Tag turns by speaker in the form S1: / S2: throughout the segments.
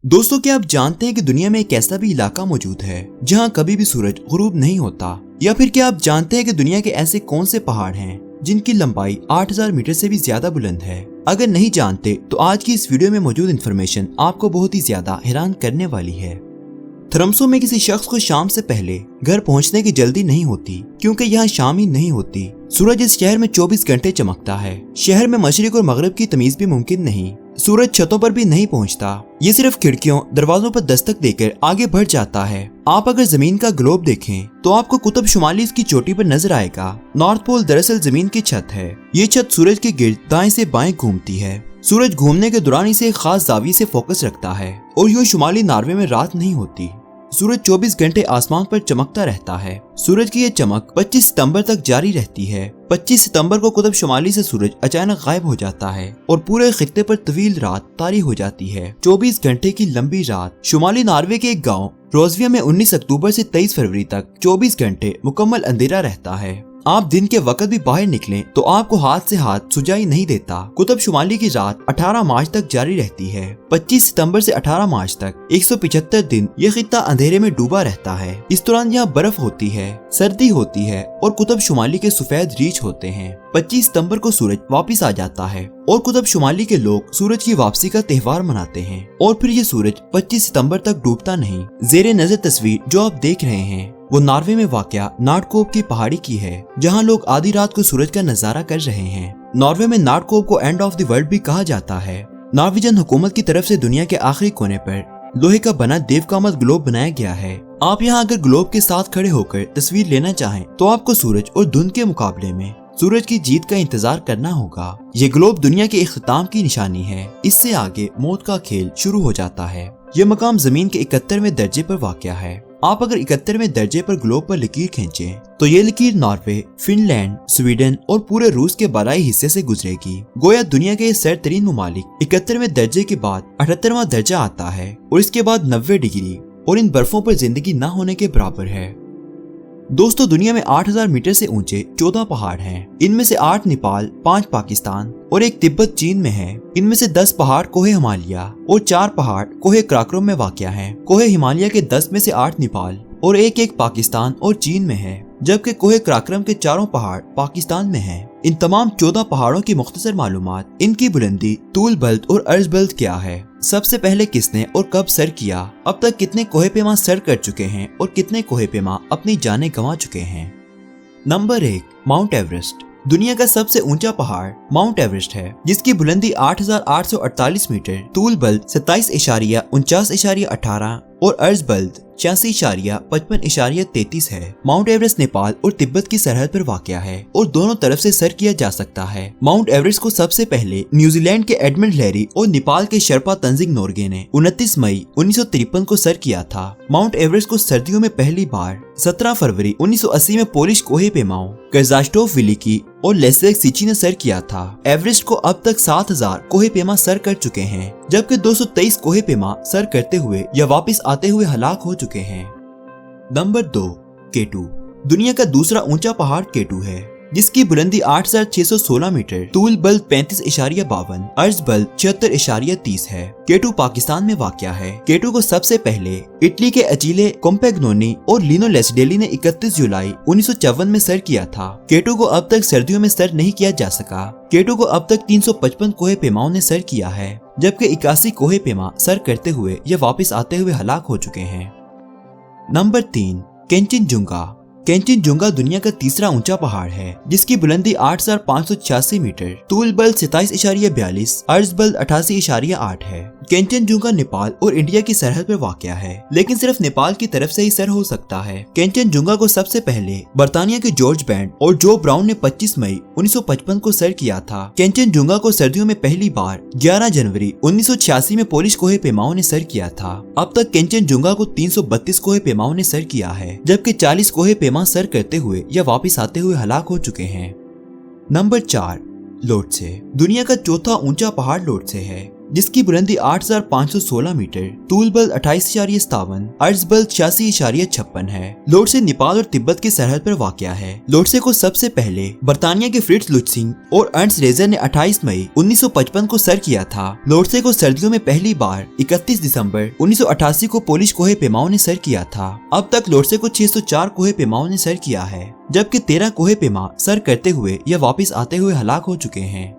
S1: दोस्तों, क्या आप जानते हैं कि दुनिया में एक ऐसा भी इलाका मौजूद है जहां कभी भी सूरज गुरूब नहीं होता? या फिर क्या आप जानते हैं कि दुनिया के ऐसे कौन से पहाड़ हैं जिनकी लंबाई 8000 मीटर से भी ज्यादा बुलंद है? अगर नहीं जानते तो आज की इस वीडियो में मौजूद इन्फॉर्मेशन आपको बहुत ही ज्यादा हैरान करने वाली है। थरमसो में किसी शख्स को शाम से पहले घर पहुंचने की जल्दी नहीं होती क्योंकि यहाँ शाम ही नहीं होती। सूरज इस शहर में 24 घंटे चमकता है। शहर में मशरिक और मगरिब की तमीज भी मुमकिन नहीं। सूरज छतों पर भी नहीं पहुंचता, ये सिर्फ खिड़कियों दरवाजों पर दस्तक देकर आगे बढ़ जाता है। आप अगर जमीन का ग्लोब देखें तो आपको कुतुब शुमाली इसकी चोटी पर नजर आएगा। नॉर्थ पोल दरअसल जमीन की छत है। ये छत सूरज के गिर्द दाएं से बाएं घूमती है। सूरज घूमने के दौरान इसे एक खास जाविये से फोकस रखता है और यूं शुमाली नॉर्वे में रात नहीं होती। सूरज 24 घंटे आसमान पर चमकता रहता है। सूरज की ये चमक 25 सितंबर तक जारी रहती है। 25 सितंबर को कुतुब शुमाली से सूरज अचानक गायब हो जाता है और पूरे खित्ते पर तवील रात तारी हो जाती है। 24 घंटे की लंबी रात। शुमाली नॉर्वे के एक गांव रोजविया में 19 अक्टूबर से 23 फरवरी तक 24 घंटे मुकम्मल अंधेरा रहता है। आप दिन के वक्त भी बाहर निकलें तो आपको हाथ से हाथ सुझाई नहीं देता। कुतुब शुमाली की रात 18 मार्च तक जारी रहती है। 25 सितंबर से 18 मार्च तक 175 दिन ये खित्ता अंधेरे में डूबा रहता है। इस दौरान यहाँ बर्फ होती है, सर्दी होती है और कुतुब शुमाली के सफेद रीछ होते हैं। 25 सितंबर को सूरज वापस आ जाता है और कुतुब शुमाली के लोग सूरज की वापसी का त्योहार मनाते हैं। और फिर ये सूरज 25 सितंबर तक डूबता नहीं। जेरे नजर तस्वीर जो आप देख रहे हैं वो नॉर्वे में वाक़या नार्डकोप की पहाड़ी की है, जहां लोग आधी रात को सूरज का नजारा कर रहे हैं। नॉर्वे में नार्डकोप को एंड ऑफ द वर्ल्ड भी कहा जाता है। नॉर्वेजियन हुकूमत की तरफ से दुनिया के आखिरी कोने पर लोहे का बना देवकामत ग्लोब बनाया गया है। आप यहाँ अगर ग्लोब के साथ खड़े होकर तस्वीर लेना चाहें तो आपको सूरज और धुंध के मुकाबले में सूरज की जीत का इंतजार करना होगा। ये ग्लोब दुनिया के इख्तिताम की निशानी है। इससे आगे मौत का खेल शुरू हो जाता है। ये मकाम जमीन के 71वें दर्जे पर वाक़या है। आप अगर 71वें दर्जे पर ग्लोब पर लकीर खींचें तो ये लकीर नॉर्वे, फिनलैंड, स्वीडन और पूरे रूस के बालाई हिस्से से गुजरेगी। गोया दुनिया के सरतरीन मुमालिक 71वें दर्जे के बाद 78वां दर्जा आता है और इसके बाद 90 डिग्री और इन बर्फों पर जिंदगी न होने के बराबर है। दोस्तों, दुनिया में 8000 मीटर से ऊंचे 14 पहाड़ हैं। इनमें से 8 नेपाल, 5 पाकिस्तान और 1 तिब्बत चीन में है। इनमें से 10 पहाड़ कोहे हिमालय और 4 पहाड़ कोहे कराकोरम में वाक़या हैं। कोहे हिमालय के 10 में से 8 नेपाल और 1 पाकिस्तान और चीन में है, जबकि कोहे कराकोरम के 4 पहाड़ पाकिस्तान में हैं। इन तमाम 14 पहाड़ों की मुख्तसर मालूमात, इनकी बुलंदी, तूल बल्द और अर्ज बल्द क्या है, सबसे पहले किसने और कब सर किया, अब तक कितने कोहे पेमा सर कर चुके हैं और कितने कोहे पेमा अपनी जानें गंवा चुके हैं। Number 1, mount Everest. दुनिया का सबसे ऊंचा पहाड़ माउंट एवरेस्ट है, जिसकी बुलंदी 8848 मीटर, तूल बल्द 27.49.18 और अर्ज बल्द 86.55.33 है। माउंट एवरेस्ट नेपाल और तिब्बत की सरहद पर वाक़या है और दोनों तरफ से सर किया जा सकता है। माउंट एवरेस्ट को सबसे पहले न्यूजीलैंड के एडमंड हिलेरी और नेपाल के शेरपा तंजिंग नोर्गे ने 29 मई 1953 को सर किया था। माउंट एवरेस्ट को सर्दियों में पहली बार 17 फरवरी 1980 में पोलिश कोहे पेमाओं कर्जास्टोफ विलिकी और लेस्लेक सिची ने सर किया था। एवरेस्ट को अब तक 7000 कोहे पेमा सर कर चुके हैं, जबकि 223 कोहे पेमा सर करते हुए या वापस आते हुए हलाक हो चुके हैं। नंबर 2, केटू। दुनिया का दूसरा ऊंचा पहाड़ केटू है, जिसकी बुलंदी 8616 मीटर, तूल बल्द 35.52, अर्ज बल्द 76.30 है। केटू पाकिस्तान में वाक़या है। केटू को सबसे पहले इटली के अचीले कोम्पेग्नोनी और लिनो लेस्डेली ने 31 जुलाई 1954 में सर किया था। केटू को अब तक सर्दियों में सर नहीं किया जा सका। केटू को अब तक 355 कोहे पेमाओं ने सर किया है, जबकि 81 कोहे पेमा सर करते हुए या वापस आते हुए हलाक हो चुके हैं। नंबर 3, केंचनजुंगा। केंचनजुंगा दुनिया का तीसरा ऊंचा पहाड़ है, जिसकी बुलंदी 8586 मीटर, तूल बल्द 27.42, अर्ज बल्द 88.8 है। केंचनजुंगा नेपाल और इंडिया की सरहद पर वाक़या है, लेकिन सिर्फ नेपाल की तरफ से ही सर हो सकता है। केंचनजुंगा को सबसे पहले बर्तानिया के जॉर्ज बैंड और जो ब्राउन ने 25 मई 1955 को सर किया था। केंचनजुंगा को सर्दियों में पहली बार 11 जनवरी 1986 में पोलिश कोहे पेमाओं ने सर किया था। अब तक केंचनजुंगा को 332 कोहे पेमाओं ने सर किया है, जबकि 40 कोहे पेमा सर करते हुए या वापस आते हुए हलाक हो चुके हैं। नंबर 4, लोटसे। दुनिया का चौथा ऊंचा पहाड़ लोटसे है। जिसकी बुलंदी 8,516 मीटर, तूल बल 28.57, अर्ज बल 86.56 है। लोटसे नेपाल और तिब्बत की सरहद पर वाक़या है। लोटसे को सबसे पहले बर्तानिया के फ्रिट्ज लुट्सिंग और अर्न्स्ट रेजर ने 28 मई 1955 को सर किया था। लोटसे को सर्दियों में पहली बार 31 दिसंबर 1988 को पोलिश कोहे पेमाओं ने सर किया था। अब तक लोटसे को 604 कोहे पेमाओं ने सर किया है, जबकि 13 कोहे पेमा सर करते हुए या वापस आते हुए हलाक हो चुके हैं।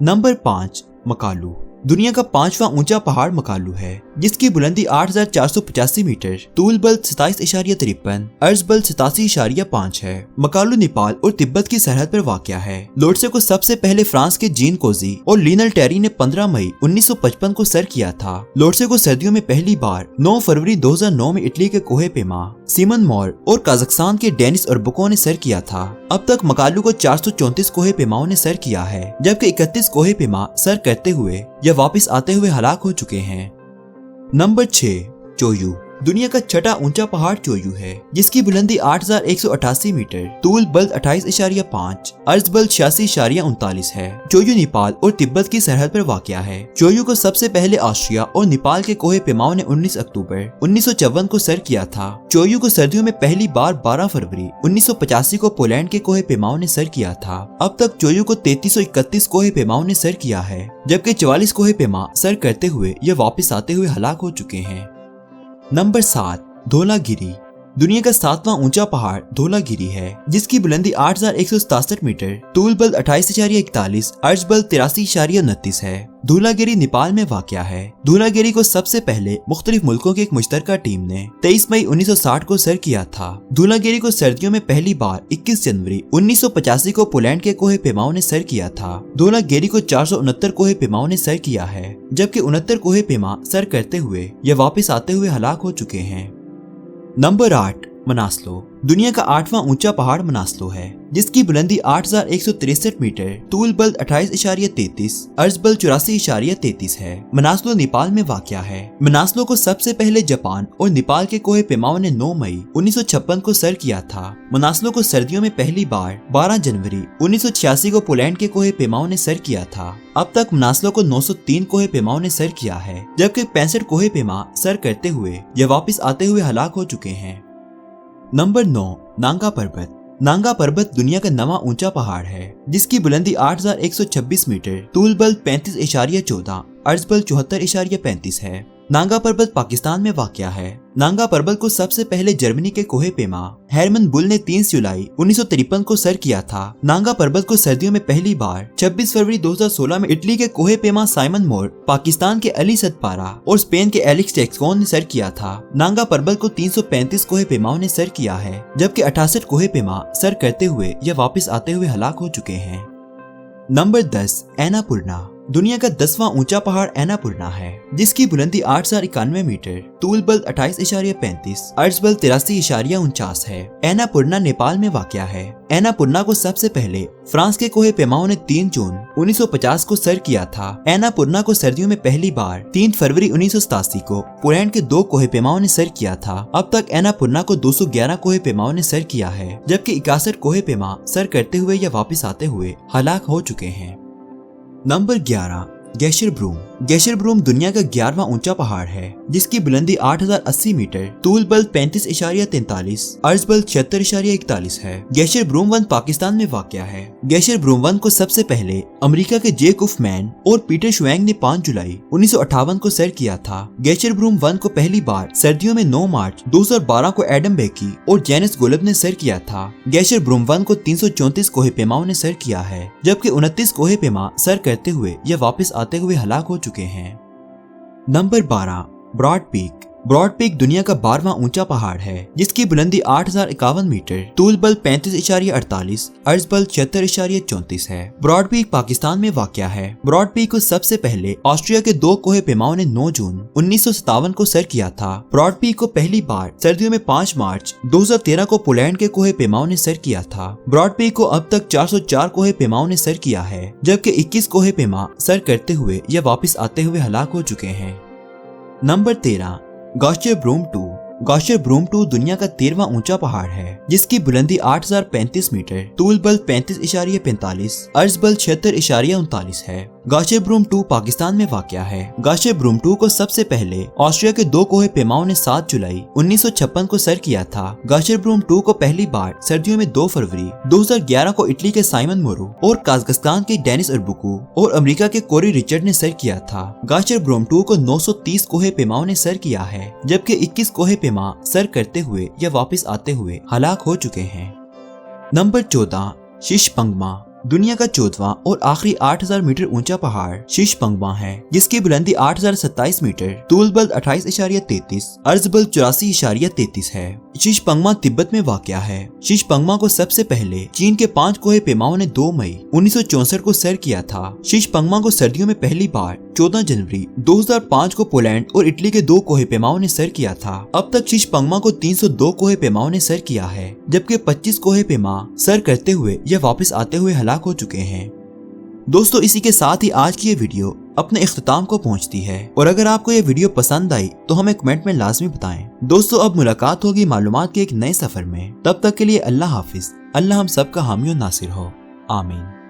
S1: नंबर 5, मकालू। दुनिया का 5वां ऊंचा पहाड़ मकालू है, जिसकी बुलंदी 8,485 मीटर, तूल बल 27.53, अर्ज बल 87.5 है। मकालू नेपाल और तिब्बत की सरहद पर वाक़या है। लोटसे को सबसे पहले फ्रांस के जीन कोजी और लीनल टेरी ने 15 मई 1955 को सर किया था। लोटसे को सर्दियों में पहली बार 9 फरवरी 2009 में इटली के कोहे पेमा सीमन मोर और कजाकिस्तान के डेनिस अर्बुको ने सर किया था। अब तक मकालू को 434 कोहे पेमाओं ने सर किया है, जबकि 31 कोहे पेमा सर करते हुए या वापस आते हुए हलाक हो चुके हैं। नंबर 6, चोयू। दुनिया का छठा ऊंचा पहाड़ चोयू है, जिसकी बुलंदी 8,188 मीटर, तूल बल 28.5, अर्ज बल 86.39 है। चोयू नेपाल और तिब्बत की सरहद पर वाक़या है। चोयू को सबसे पहले ऑस्ट्रिया और नेपाल के कोहे पेमाओं ने 19 अक्टूबर 1954 को सर किया था। चोयू को सर्दियों में पहली बार 12 फरवरी 1985 को पोलैंड के कोहे पेमाओं ने सर किया था। अब तक चोयू को 3331 कोहे पेमाओं ने सर किया है, जबकि 44 कोहे पेमा सर करते हुए या वापस आते हुए हलाक हो चुके हैं। नंबर 7, धौलागिरी। दुनिया का 7वां ऊंचा पहाड़ धौलागिरी है, जिसकी बुलंदी 8,167 मीटर, तूल बल 28.41, अर्ज बल 83.29 है। धौलागिरी नेपाल में वाक़या है। धौलागिरी को सबसे पहले मुख्तलिफ मुल्कों की एक मुश्तरका टीम ने 23 मई 1960 को सर किया था। धौलागिरी को सर्दियों में पहली बार 21 जनवरी 1985 को पोलैंड के कोहे पेमाओं ने सर किया था। धौलागिरी को 469 कोहे पेमाओं ने सर किया है, जबकि 69 कोहे पेमा सर करते हुए या वापस आते हुए हलाक हो चुके हैं। नंबर 8, मनास्लो। दुनिया का 8वां ऊंचा पहाड़ मनास्लो है, जिसकी बुलंदी 8,163 मीटर, तूल बल 28.33, अर्ज बल 84.33 है। मनास्लो नेपाल में वाक़या है। मनास्लो को सबसे पहले जापान और नेपाल के कोहे पेमाओं ने 9 मई 1956 को सर किया था। मनास्लो को सर्दियों में पहली बार 12 जनवरी 1986 को पोलैंड के कोहे पेमाओं ने सर किया था। अब तक मनास्लो को 903 कोहे पेमाओं ने सर किया है, जबकि 65 कोहे पेमा सर करते हुए या वापस आते हुए हलाक हो चुके हैं। नंबर 9, नांगा पर्वत। नांगा पर्वत दुनिया का 9वां ऊंचा पहाड़ है, जिसकी बुलंदी 8,126 मीटर, तूल बल 35.14, अर्ज बल 74.35 है। नांगा पर्वत पाकिस्तान में वाक़या है। नांगा पर्वत को सबसे पहले जर्मनी के कोहे पेमा हेरमन बुल ने 3 जुलाई 1953 को सर किया था। नांगा पर्वत को सर्दियों में पहली बार 26 फरवरी 2016 में इटली के कोहे पेमा साइमन मोर, पाकिस्तान के अली सदपारा और स्पेन के एलेक्स टेक्सकोन ने सर किया था। नांगा पर्वत को 335 कोहे पेमाओं ने सर किया है, जबकि 68 कोहे पेमा सर करते हुए या वापस आते हुए हलाक हो चुके हैं। नंबर 10, अन्नपूर्णा। दुनिया का 10वां ऊंचा पहाड़ अन्नपूर्णा है, जिसकी बुलंदी 891 मीटर, तूल बल 28.35, अर्ज बल 83.49 है। अन्नपूर्णा नेपाल में वाक़या है। अन्नपूर्णा को सबसे पहले फ्रांस के कोहे पेमाओं ने 3 जून 1950 को सर किया था। अन्नपूर्णा को सर्दियों में पहली बार 3 फरवरी 1987 को पोलैंड के 2 कोहे पेमाओं ने सर किया था। अब तक अन्नपूर्णा को 211 कोहे पेमाओं ने सर किया है, जबकि 61 कोहे पेमा सर करते हुए या वापस आते हुए हलाक हो चुके हैं। Number 11, Gasherbrum. Gasherbrum दुनिया का 11वां ऊंचा पहाड़ है, जिसकी बुलंदी 8,080 मीटर, तूल बल 35.43, अर्ज बल 76.41 है। ग्लेशियर ब्रूम 1 पाकिस्तान में वाक़या है। ग्लेशियर ब्रूम 1 को सबसे पहले अमेरिका के जेक उफमैन और पीटर शुएंग ने 5 जुलाई 1958 को सर किया था। ग्लेशियर ब्रूम 1 को पहली बार सर्दियों में 9 मार्च 2012 को एडम बेकी और जेनिस गोलब ने सर किया था। ग्लेशियर ब्रूम 1 को 334 कोहे पेमाओं ने सर किया है, जबकि 29 कोहे पेमा सर करते हुए या वापस आते हुए हलाक हो चुके हैं। Number 12, Broad Peak. Broad Peak दुनिया का 12वां ऊंचा पहाड़ है, जिसकी बुलंदी 8,051 मीटर, तूल बल 35.48, अर्ज बल 76.34 है। ब्रॉड पीक पाकिस्तान में वाक़या है। ब्रॉड पीक को सबसे पहले ऑस्ट्रिया के 2 कोहे पेमाओं ने 9 जून 1957 को सर किया था। ब्रॉड पीक को पहली बार सर्दियों में 5 मार्च 2013 को पोलैंड के कोहे पेमाओं ने सर किया था। ब्रॉड पीक को अब तक 404 कोहे पेमाओं ने सर किया है, जबकि 21 कोहे पेमा सर करते हुए या वापस आते हुए हलाक हो चुके हैं। Number 13, Gasherbrum 2। Gasherbrum 2 दुनिया का 13वां ऊंचा पहाड़ है, जिसकी बुलंदी 8,035 मीटर, तूल बल 35.45, अर्ज बल 76.39 है। गाशे ब्रूम 2 पाकिस्तान में वाक़या है। गाशे ब्रूम 2 को सबसे पहले ऑस्ट्रिया के 2 कोहे पेमाओं ने 7 जुलाई 1956 को सर किया था। गाशे ब्रूम 2 को पहली बार सर्दियों में 2 फरवरी 2011 को इटली के साइमन मोरो और काजाकिस्तान के डेनिस अरबुकू और अमेरिका के कोरी रिचर्ड ने सर किया था। गाशे ब्रूम 2 को 930 कोहे पेमाओं ने सर किया है, जबकि 21 कोहे पेमा सर करते हुए या वापस आते हुए हलाक हो चुके हैं। नंबर 14, शिशपंगमा। दुनिया का 14वां और आखिरी 8000 मीटर ऊंचा पहाड़ शिशपंगमा है, जिसकी बुलंदी 8027 मीटर, तूल बल 28.33, अर्ज बल 84.33 है। शिशपंगमा तिब्बत में वाक़या है। शिशपंगमा को सबसे पहले चीन के 5 कोहे पेमाओं ने 2 मई 1964 को सर किया था। शिशपंगमा को सर्दियों में पहली बार 14 जनवरी 2005 को पोलैंड और इटली के 2 कोहे पेमाओं ने सर किया था। अब तक शिशपंगमा को 302 कोहे पेमाओं ने सर किया है, जबकि 25 कोहे पेमा सर करते हुए या वापस आते हुए हलाक हो चुके हैं। दोस्तों, इसी के साथ ही आज की ये वीडियो अपने इख्तिताम को पहुंचती है, और अगर आपको ये वीडियो पसंद आई तो हमें कमेंट में लाजमी बताएं। दोस्तों, अब मुलाकात होगी मालूमात के एक नए सफर में। तब तक के लिए अल्लाह हाफिज। अल्लाह हम सब का हामी और नासिर हो। आमीन।